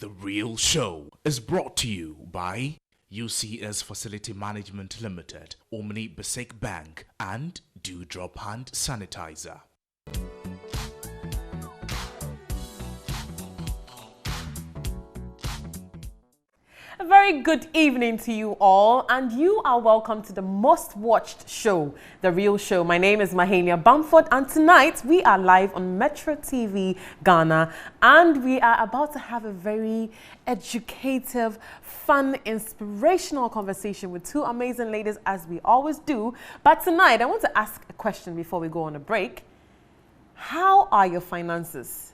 The Real Show is brought to you by UCS Facility Management Limited, Omni Basic Bank, and Dewdrop Hand Sanitizer. A very good evening to you all, and you are welcome to the most watched show, The Real Show. My name is Mahania Bamford, and tonight we are live on Metro TV Ghana, and we are about to have a very educative, fun, inspirational conversation with two amazing ladies, as we always do. But tonight, I want to ask a question before we go on a break. How are your finances?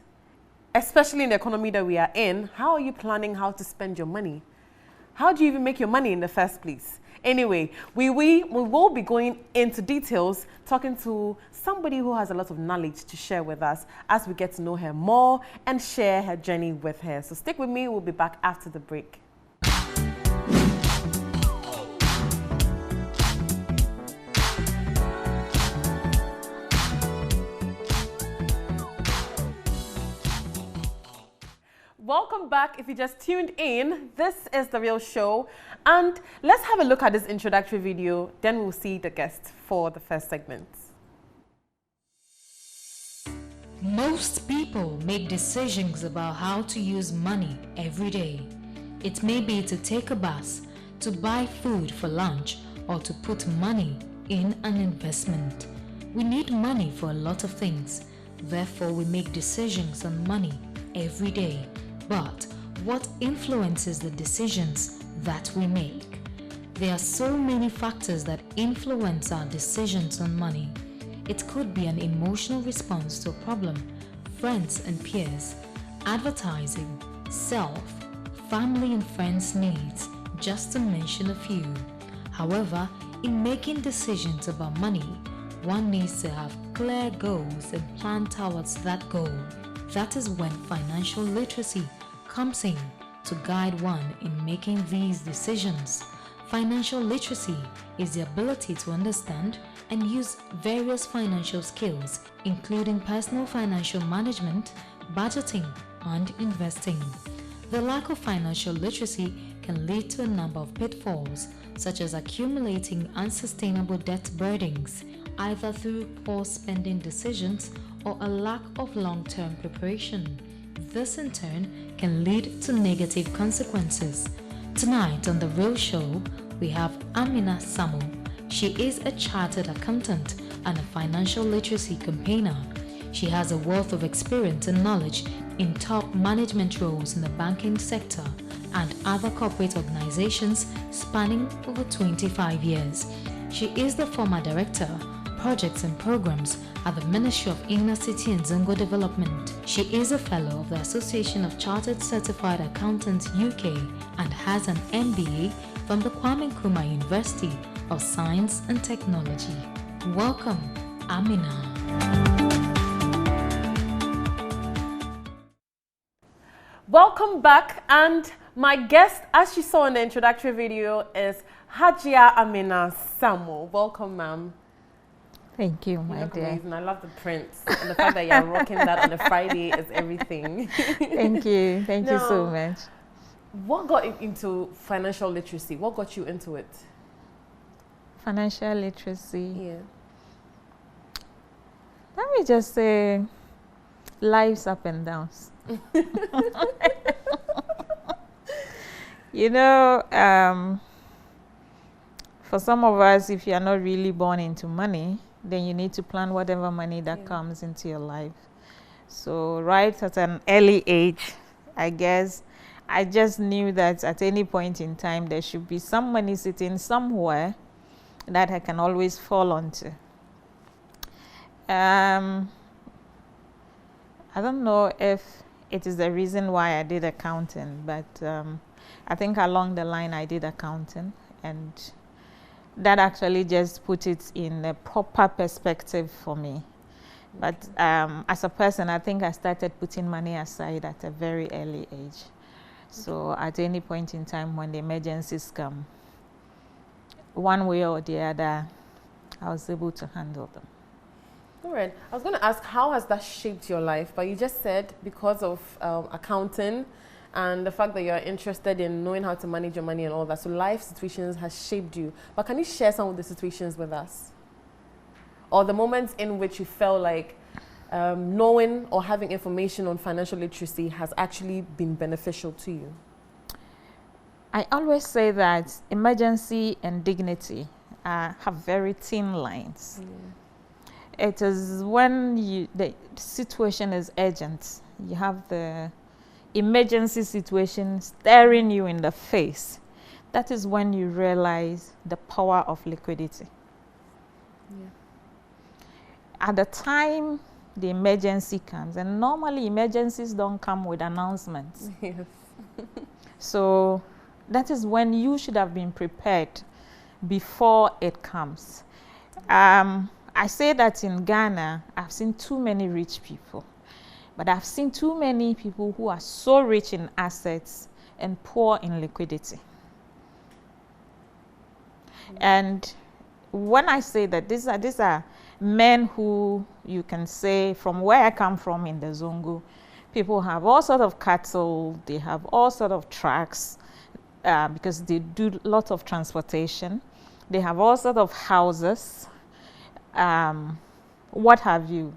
Especially in the economy that we are in, how are you planning how to spend your money? How do you even make your money in the first place? Anyway, we will be going into details, talking to somebody who has a lot of knowledge to share with us as we get to know her more and share her journey with her. So stick with me, we'll be back after the break. Welcome back. If you just tuned in, this is The Real Show. And let's have a look at this introductory video, then we'll see the guest for the first segment. Most people make decisions about how to use money every day. It may be to take a bus, to buy food for lunch, or to put money in an investment. We need money for a lot of things. Therefore, we make decisions on money every day. But what influences the decisions that we make? There are so many factors that influence our decisions on money. It could be an emotional response to a problem, friends and peers, advertising, self, family and friends' needs, just to mention a few. However, in making decisions about money, one needs to have clear goals and plan towards that goal. That is when financial literacy comes in to guide one in making these decisions. Financial literacy is the ability to understand and use various financial skills, including personal financial management, budgeting, and investing. The lack of financial literacy can lead to a number of pitfalls, such as accumulating unsustainable debt burdens, either through poor spending decisions or a lack of long-term preparation. This in turn can lead to negative consequences. Tonight on The Real Show, we have Amina Sammo. She is a chartered accountant and a financial literacy campaigner. She has a wealth of experience and knowledge in top management roles in the banking sector and other corporate organizations spanning over 25 years. She is the former director, projects and programs at the Ministry of Inner City and Zongo Development. She is a fellow of the Association of Chartered Certified Accountants UK and has an MBA from the Kwame Nkrumah University of Science and Technology. Welcome, Amina. Welcome back, and my guest, as you saw in the introductory video, is Hajia Amina Sammo. Welcome, ma'am. Thank you, my dear. Amazing. I love the prints, and the fact that you're rocking that on a Friday is everything. Thank you. Thank you so much. What got you into financial literacy? What got you into it? Financial literacy. Yeah. Let me just say, life's up and downs. You know, for some of us, if you're not really born into money, then you need to plan whatever money that comes into your life. So right at an early age, I guess, I just knew that at any point in time, there should be some money sitting somewhere that I can always fall onto. I don't know if it is the reason why I did accounting, but I think along the line I did accounting, and that actually just put it in a proper perspective for me. But as a person, I think I started putting money aside at a very early age. So at any point in time when the emergencies come, one way or the other, I was able to handle them. All right. I was going to ask, how has that shaped your life? But you just said because of accounting and the fact that you're interested in knowing how to manage your money and all that. So life situations has shaped you. But can you share some of the situations with us? Or the moments in which you felt like knowing or having information on financial literacy has actually been beneficial to you? I always say that emergency and dignity have very thin lines. It is when the situation is urgent, you have the emergency situation staring you in the face. That is when you realize the power of liquidity. At the time the emergency comes, and normally emergencies don't come with announcements. Yes. So that is when you should have been prepared before it comes. I say that in Ghana, I've seen too many rich people, but I've seen too many people who are so rich in assets and poor in liquidity. And when I say that these are men who, you can say, from where I come from in the Zongo, people have all sorts of cattle, they have all sorts of trucks, because they do lots of transportation. They have all sorts of houses, what have you.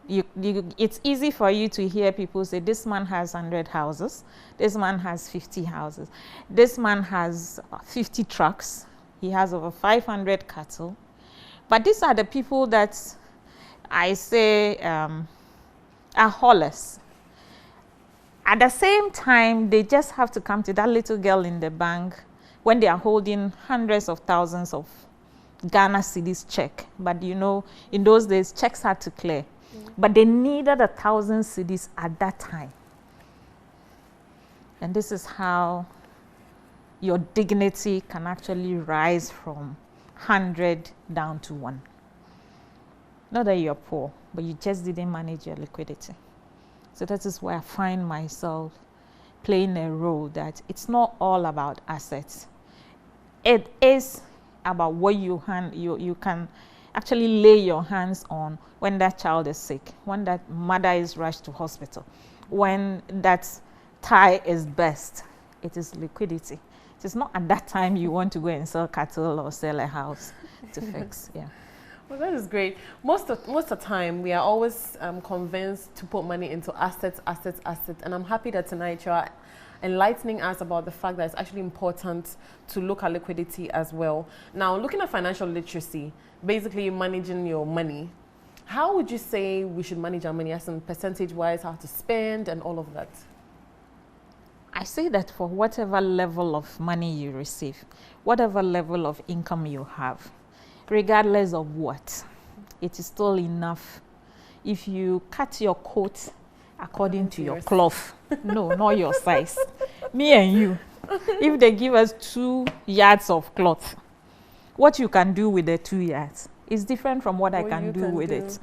It's easy for you to hear people say, this man has 100 houses, this man has 50 houses, this man has 50 trucks, he has over 500 cattle. But these are the people that I say are haulers. At the same time, they just have to come to that little girl in the bank when they are holding hundreds of thousands of Ghana cedis check. But you know, in those days, checks had to clear. But they needed 1,000 cedis at that time. And this is how your dignity can actually rise from 100 down to 1. Not that you're poor, but you just didn't manage your liquidity. So that is where I find myself playing a role that it's not all about assets. It is about what you can actually lay your hands on when that child is sick, when that mother is rushed to hospital, when that tie is burst. It is liquidity. It is not at that time you want to go and sell cattle or sell a house to fix. Yeah. Well, that is great. Most of the time, we are always convinced to put money into assets. And I'm happy that tonight you are enlightening us about the fact that it's actually important to look at liquidity as well. Now, looking at financial literacy, basically managing your money, how would you say we should manage our money, as in percentage-wise, how to spend and all of that? I say that for whatever level of money you receive, whatever level of income you have, regardless of what, it is still enough. If you cut your coat according to your cloth, no, not your size. Me and you, if they give us 2 yards of cloth, what you can do with the 2 yards is different from what I can do with it.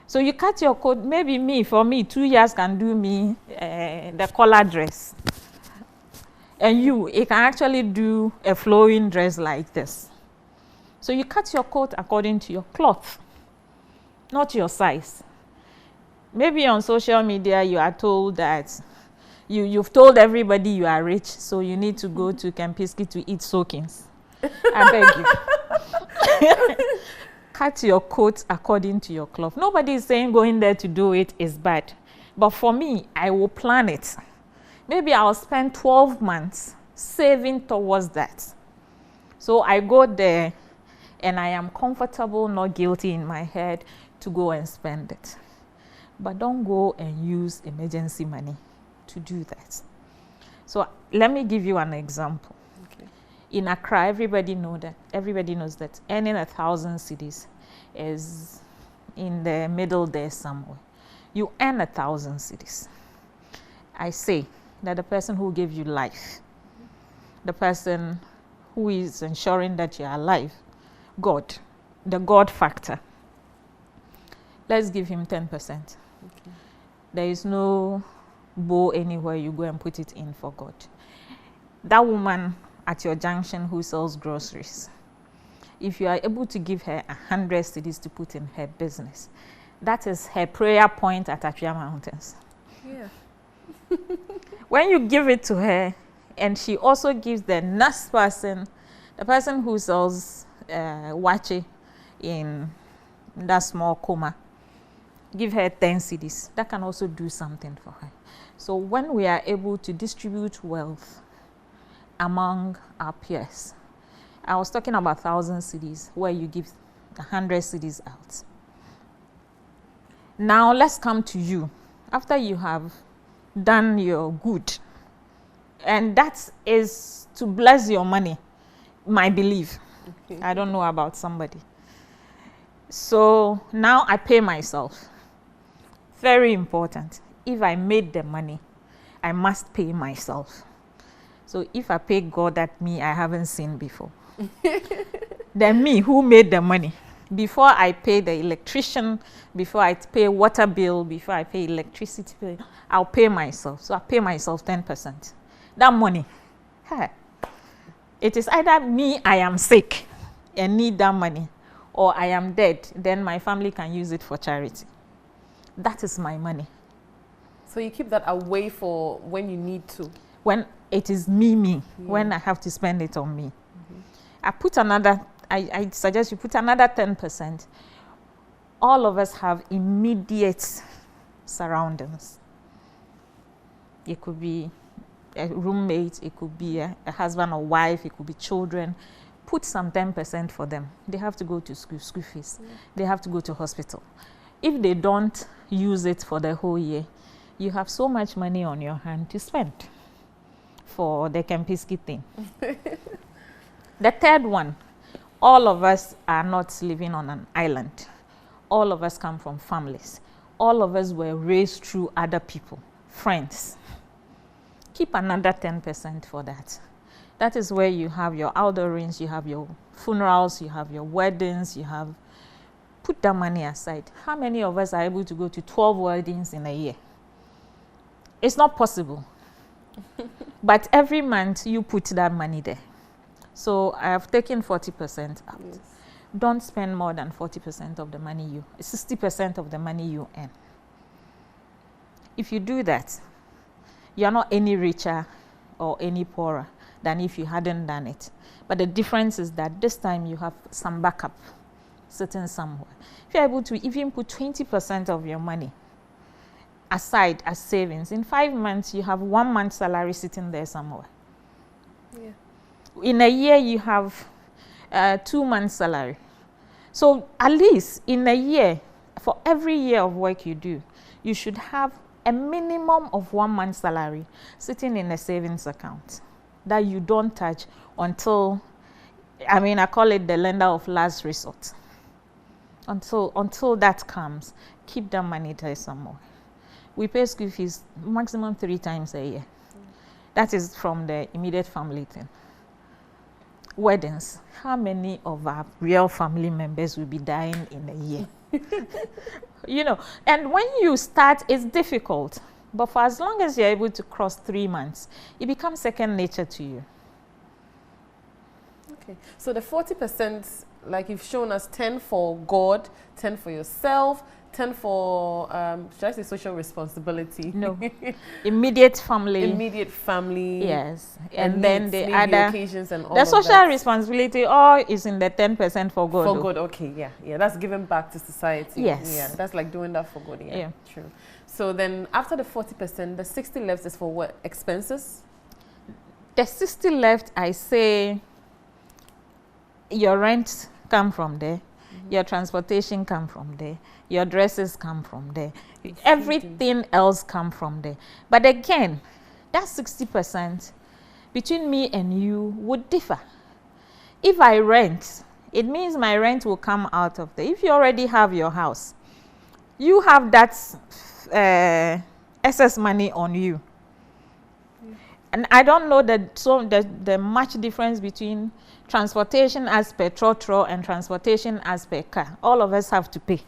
So you cut your coat, maybe for me, 2 yards can do me the collar dress. And it can actually do a flowing dress like this. So you cut your coat according to your cloth, not your size. Maybe on social media you are told that you've told everybody you are rich, so you need to go to Kempinski to eat soakings. I beg you. Cut your coat according to your cloth. Nobody is saying going there to do it is bad. But for me, I will plan it. Maybe I'll spend 12 months saving towards that. So I go there and I am comfortable, not guilty in my head to go and spend it. But don't go and use emergency money to do that. So let me give you an example. Okay. In Accra, everybody knows that earning 1,000 cedis is in the middle there somewhere. You earn 1,000 cedis. I say that the person who gave you life, the person who is ensuring that you are alive, God, the God factor, let's give him 10%. Okay. There is no bow anywhere you go and put it in for God. That woman at your junction who sells groceries, if you are able to give her 100 cedis to put in her business, that is her prayer point at Atria Mountains. Yeah. When you give it to her, and she also gives the next person, the person who sells wache in that small coma, give her 10 cedis. That can also do something for her. So when we are able to distribute wealth among our peers, I was talking about 1,000 cedis, where you give 100 cedis out. Now let's come to you. After you have done your good, and that is to bless your money, my belief. Okay. I don't know about somebody. So now I pay myself. Very important. If I made the money, I must pay myself. So if I pay God, that me I haven't seen before. Then me, who made the money? Before I pay the electrician, before I pay water bill, before I pay electricity bill, I'll pay myself. So I pay myself 10%. That money, it is either me, I am sick and need that money, or I am dead, then my family can use it for charity. That is my money. So you keep that away for when you need to? When it is me, when I have to spend it on me. I put another, I suggest you put another 10%. All of us have immediate surroundings. It could be a roommate, it could be a husband or wife, it could be children. Put some 10% for them. They have to go to school fees. They have to go to hospital. If they don't use it for the whole year, you have so much money on your hand to spend for the Kempiski thing. The third one, all of us are not living on an island. All of us come from families. All of us were raised through other people, friends. Keep another 10% for that. That is where you have your outdoorings, you have your funerals, you have your weddings, you have... Put that money aside. How many of us are able to go to 12 weddings in a year? It's not possible. But every month you put that money there. So I have taken 40% out. Yes. Don't spend more than 40% of the money 60% of the money you earn. If you do that, you're not any richer or any poorer than if you hadn't done it. But the difference is that this time you have some backup sitting somewhere. If you're able to even put 20% of your money aside as savings, in 5 months you have 1 month's salary sitting there somewhere. Yeah. In a year you have 2 months' salary. So at least in a year, for every year of work you do, you should have a minimum of 1 month's salary sitting in a savings account that you don't touch until, I call it the lender of last resort. Until that comes, keep that money there somewhere. We pay school fees maximum 3 times a year. That is from the immediate family thing. Weddings. How many of our real family members will be dying in a year? You know, and when you start, it's difficult. But for as long as you're able to cross 3 months, it becomes second nature to you. Okay. So the 40%, like you've shown us, 10 for God, 10 for yourself, 10 for, should I say social responsibility? No. Immediate family. Immediate family. Yes. And then the other occasions and all the of social that. Responsibility all is in the 10% for God. For God, okay, yeah. Yeah, that's giving back to society. Yes. Yeah, that's like doing that for God, yeah. True. So then after the 40%, the 60 left is for what? Expenses? The 60 left, I say, your rent come from there. Your transportation come from there. Your dresses come from there. Everything else come from there. But again, that 60% between me and you would differ. If I rent, it means my rent will come out of there. If you already have your house, you have that excess money on you. And I don't know the much difference between transportation as per trotro and transportation as per car. All of us have to pay.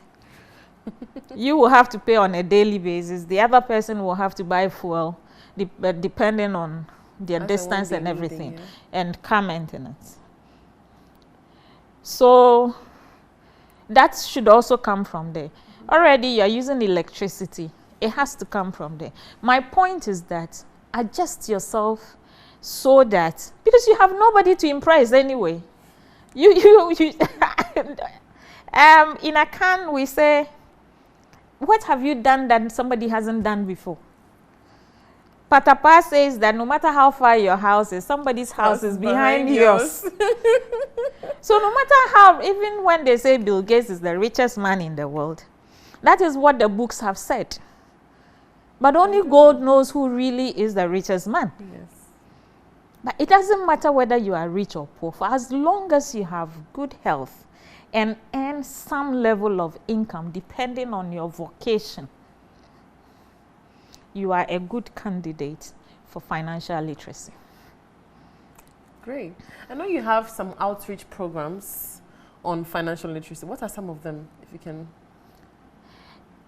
You will have to pay on a daily basis. The other person will have to buy fuel, depending on their distance and everything, and car maintenance. So that should also come from there. Already you are using electricity. It has to come from there. My point is that adjust yourself so that, because you have nobody to impress anyway. In a can we say, what have you done that somebody hasn't done before? Patapa says that no matter how far your house is, somebody's house is behind yours. So no matter how, even when they say Bill Gates is the richest man in the world, that is what the books have said. But only God knows who really is the richest man. Yes. But it doesn't matter whether you are rich or poor, for as long as you have good health and earn some level of income depending on your vocation, you are a good candidate for financial literacy. Great. I know you have some outreach programs on financial literacy. What are some of them, if you can?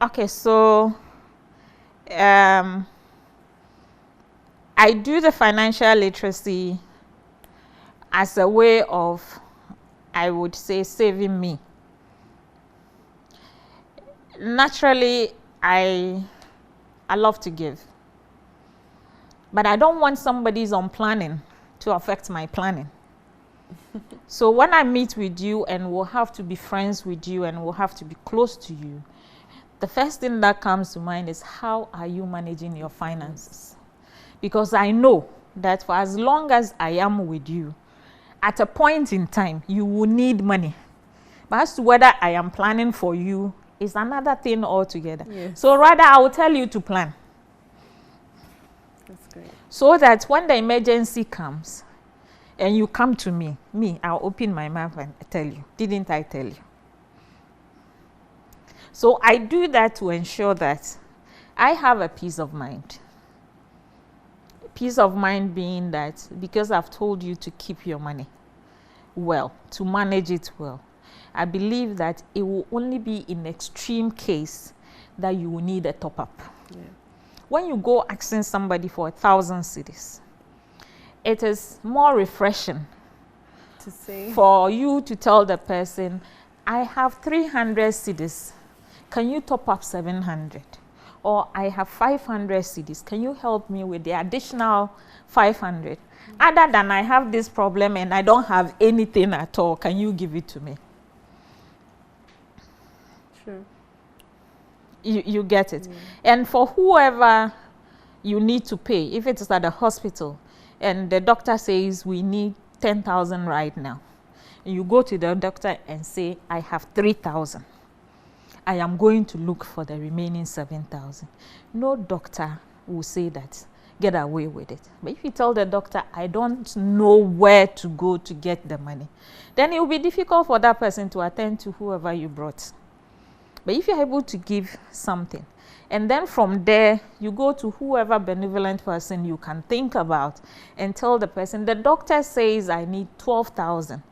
Okay, so I do the financial literacy as a way of, I would say, saving me. Naturally, I love to give, but I don't want somebody's own planning to affect my planning. So when I meet with you and we'll have to be friends with you and we'll have to be close to you, the first thing that comes to mind is, how are you managing your finances? Because I know that for as long as I am with you, at a point in time, you will need money. But as to whether I am planning for you is another thing altogether. Yes. So rather, I will tell you to plan. That's great. So that when the emergency comes and you come to me, I'll open my mouth and tell you, didn't I tell you? So I do that to ensure that I have a peace of mind. Peace of mind being that because I've told you to keep your money well, to manage it well, I believe that it will only be in extreme case that you will need a top-up. Yeah. When you go asking somebody for 1,000 cedis, it is more refreshing To say. for you to tell the person, I have 300 cedis, can you top up 700? Or I have 500 cedis, can you help me with the additional 500? Other than I have this problem and I don't have anything at all, can you give it to me? Sure. You get it. And for whoever you need to pay, if it is at the hospital and the doctor says we need 10,000 right now, and you go to the doctor and say, I have 3,000. I am going to look for the remaining 7,000. No doctor will say that. Get away with it. But if you tell the doctor, I don't know where to go to get the money, then it will be difficult for that person to attend to whoever you brought. But if you're able to give something, and then from there, you go to whoever benevolent person you can think about and tell the person, the doctor says I need 12,000.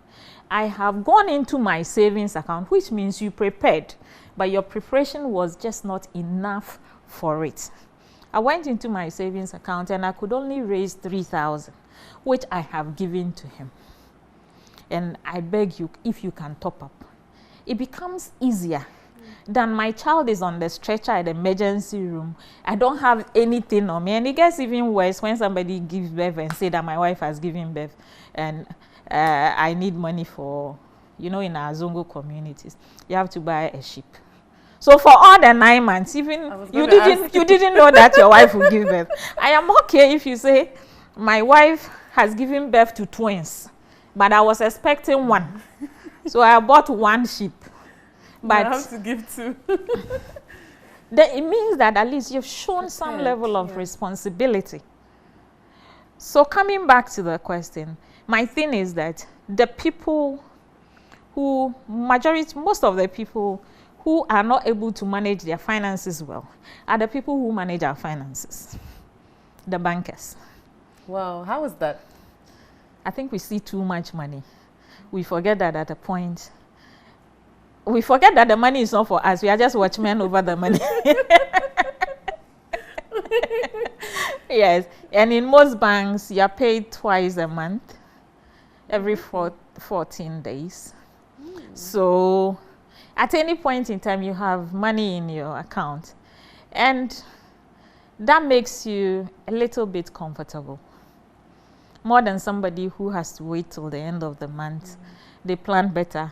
I have gone into my savings account, which means you prepared, but your preparation was just not enough for it. I went into my savings account and I could only raise 3,000, which I have given to him. And I beg you, if you can top up, it becomes easier than my child is on the stretcher at the emergency room. I don't have anything on me. And it gets even worse when somebody gives birth and say that my wife has given birth and I need money for, in our Zongo communities, you have to buy a sheep. So for all the 9 months, even you didn't know that your wife would give birth. I am okay if you say, my wife has given birth to twins, but I was expecting one. So I bought one sheep. But I have to give two. Then it means that at least you've shown some level of responsibility. So coming back to the question, my thing is that the people most of the people who are not able to manage their finances well are the people who manage our finances, the bankers. Wow, how is that? I think we see too much money. We forget that at a point. We forget that the money is not for us. We are just watchmen over the money. Yes. And in most banks, you are paid twice a month, every 14 days. So at any point in time, you have money in your account. And that makes you a little bit comfortable. More than somebody who has to wait till the end of the month. They plan better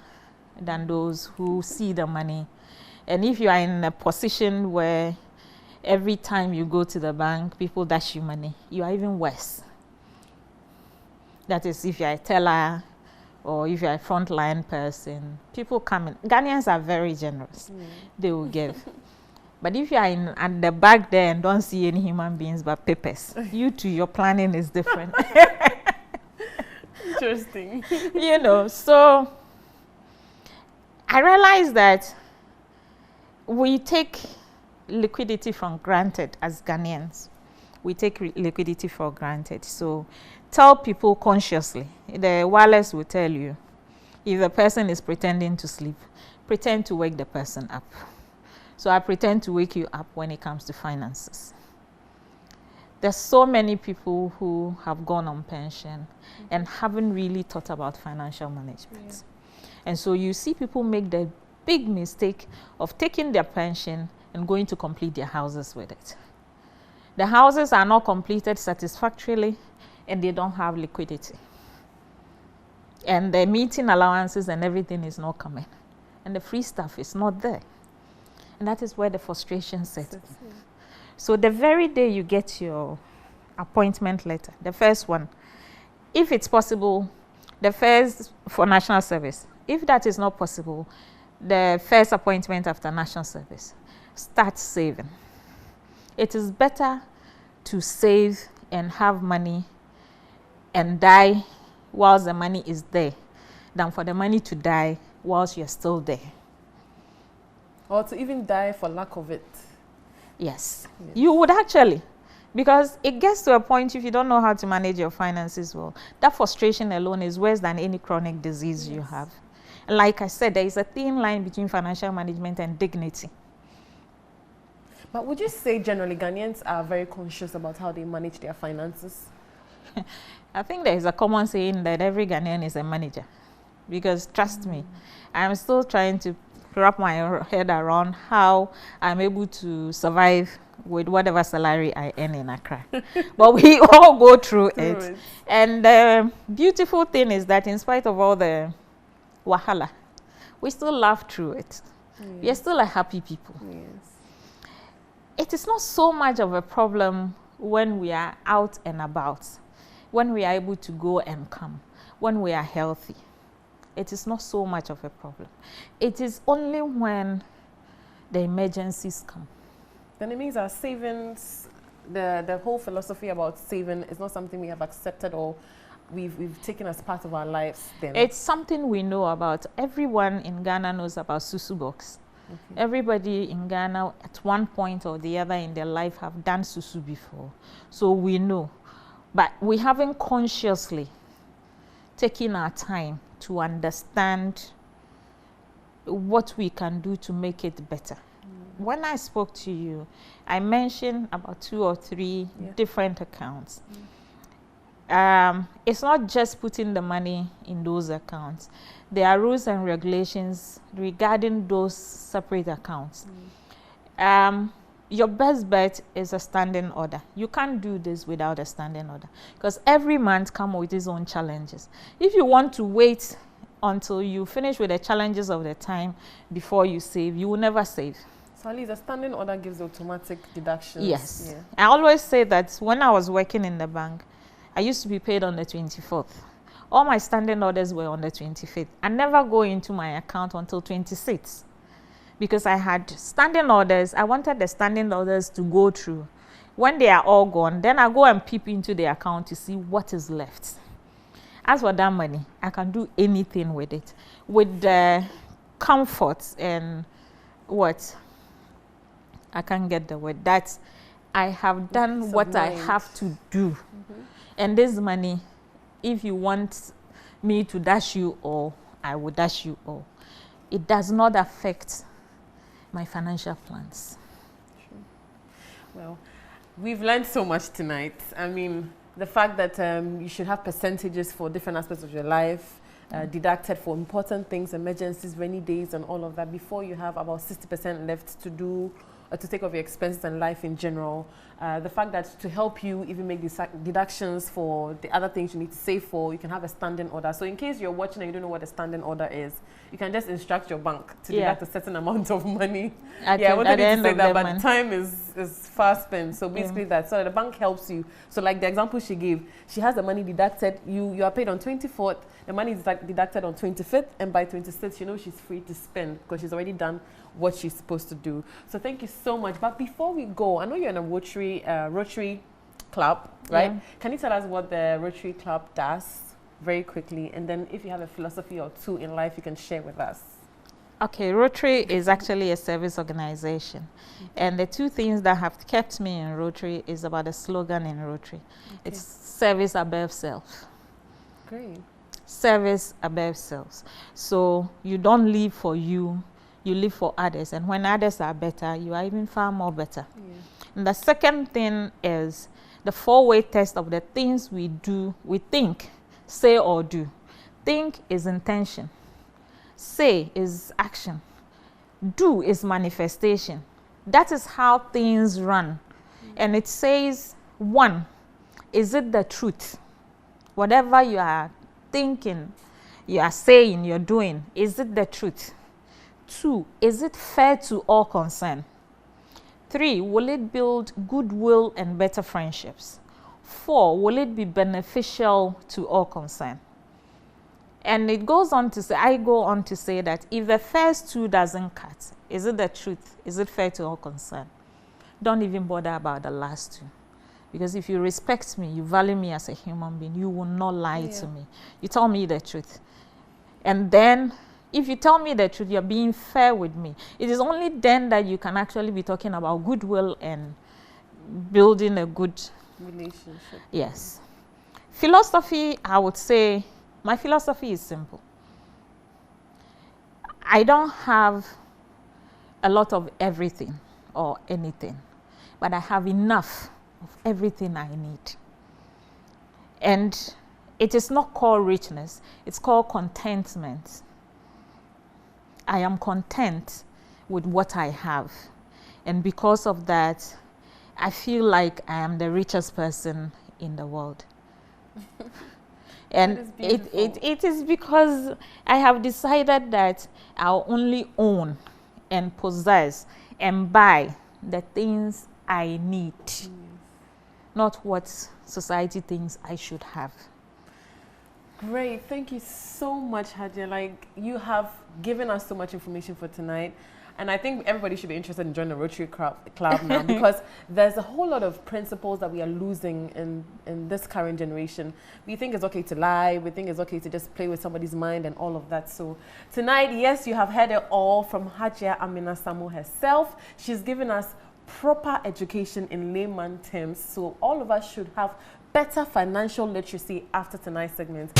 than those who see the money. And if you are in a position where every time you go to the bank, people dash you money, you are even worse. That is if you are a teller or if you are a frontline person. People come in. Ghanaians are very generous. They will give. But if you are at the back there and don't see any human beings but papers, you too, your planning is different. Interesting. You know, so I realized that we take liquidity for granted as Ghanaians. We take liquidity for granted. So tell people consciously. The wireless will tell you, if the person is pretending to sleep, pretend to wake the person up. So I pretend to wake you up when it comes to finances. There's so many people who have gone on pension and haven't really thought about financial management. And so you see people make the big mistake of taking their pension and going to complete their houses with it. The houses are not completed satisfactorily and they don't have liquidity. And the meeting allowances and everything is not coming. And the free stuff is not there. And that is where the frustration sets in. So the very day you get your appointment letter, the first one, if it's possible, the first for national service. If that is not possible, the first appointment after national service, start saving. It is better to save and have money and die whilst the money is there than for the money to die whilst you're still there. Or to even die for lack of it. Yes. You would actually, because it gets to a point if you don't know how to manage your finances well, that frustration alone is worse than any chronic disease you have. And like I said, there is a thin line between financial management and dignity. But would you say generally Ghanaians are very conscious about how they manage their finances? I think there is a common saying that every Ghanaian is a manager. Because trust me, I'm still trying to wrap my head around how I'm able to survive with whatever salary I earn in Accra. But we all go through it. And the beautiful thing is that in spite of all the wahala, we still laugh through it. We are still a happy people. It is not so much of a problem when we are out and about, when we are able to go and come, when we are healthy. It is not so much of a problem. It is only when the emergencies come. Then it means our savings, the whole philosophy about saving is not something we have accepted or we've taken as part of our lives then. It's something we know about. Everyone in Ghana knows about Susu box. Everybody in Ghana at one point or the other in their life have done Susu before. So we know. But we haven't consciously taken our time to understand what we can do to make it better. When I spoke to you, I mentioned about 2 or 3 different accounts. It's not just putting the money in those accounts. There are rules and regulations regarding those separate accounts. Your best bet is a standing order. You can't do this without a standing order because every month comes with its own challenges. If you want to wait until you finish with the challenges of the time before you save, you will never save. So at least a standing order gives automatic deductions. Yes. I always say that when I was working in the bank, I used to be paid on the 24th. All my standing orders were on the 25th. I never go into my account until 26th. Because I had standing orders, I wanted the standing orders to go through. When they are all gone, then I go and peep into the account to see what is left. As for that money, I can do anything with it. With the comfort and what? I can't get the word. That I have done what I have to do. And this money, if you want me to dash you all, I will dash you all. It does not affect my financial plans. Well, we've learned so much tonight. I mean, the fact that you should have percentages for different aspects of your life, deducted for important things, emergencies, rainy days, and all of that before you have about 60% left to do to take off your expenses and life in general. The fact that to help you even make deductions for the other things you need to save for, you can have a standing order. So in case you're watching and you don't know what a standing order is, you can just instruct your bank to deduct a certain amount of money. I wanted to say that, but time is fast spent. So basically that. So the bank helps you. So like the example she gave, she has the money deducted. You are paid on 24th. The money is deducted on 25th, and by 26th, you know she's free to spend because she's already done what she's supposed to do. So thank you so much. But before we go, I know you're in a Rotary Club, right? Yeah. Can you tell us what the Rotary Club does very quickly? And then if you have a philosophy or two in life, you can share with us. Okay, Rotary is actually a service organization. And the two things that have kept me in Rotary is about the slogan in Rotary. It's service above self. Great. Service above self. So you don't live for you, you live for others. And when others are better, you are even far more better. Yeah. And the second thing is the four-way test of the things we do, we think, say or do. Think is intention. Say is action. Do is manifestation. That is how things run. And it says, 1, is it the truth? Whatever you are thinking, you are saying, you're doing, is it the truth? 2, is it fair to all concerned? 3, will it build goodwill and better friendships? 4, will it be beneficial to all concerned? And it goes on to say, I go on to say that if the first 2 doesn't cut, is it the truth? Is it fair to all concerned? Don't even bother about the last 2. Because if you respect me, you value me as a human being, you will not lie to me. You tell me the truth. And then, if you tell me the truth, you're being fair with me. It is only then that you can actually be talking about goodwill and building a good relationship. Yes. Philosophy, I would say, my philosophy is simple. I don't have a lot of everything or anything, but I have enough of everything I need. And it is not called richness, it's called contentment. I am content with what I have. And because of that, I feel like I am the richest person in the world. And it is because I have decided that I'll only own and possess and buy the things I need, not what society thinks I should have. Great. Thank you so much, Hadia. Like, you have given us so much information for tonight. And I think everybody should be interested in joining the Rotary Club now because there's a whole lot of principles that we are losing in this current generation. We think it's okay to lie. We think it's okay to just play with somebody's mind and all of that. So tonight, yes, you have heard it all from Hadia Amina Sammo herself. She's given us proper education in layman terms. So all of us should have better financial literacy after tonight's segment.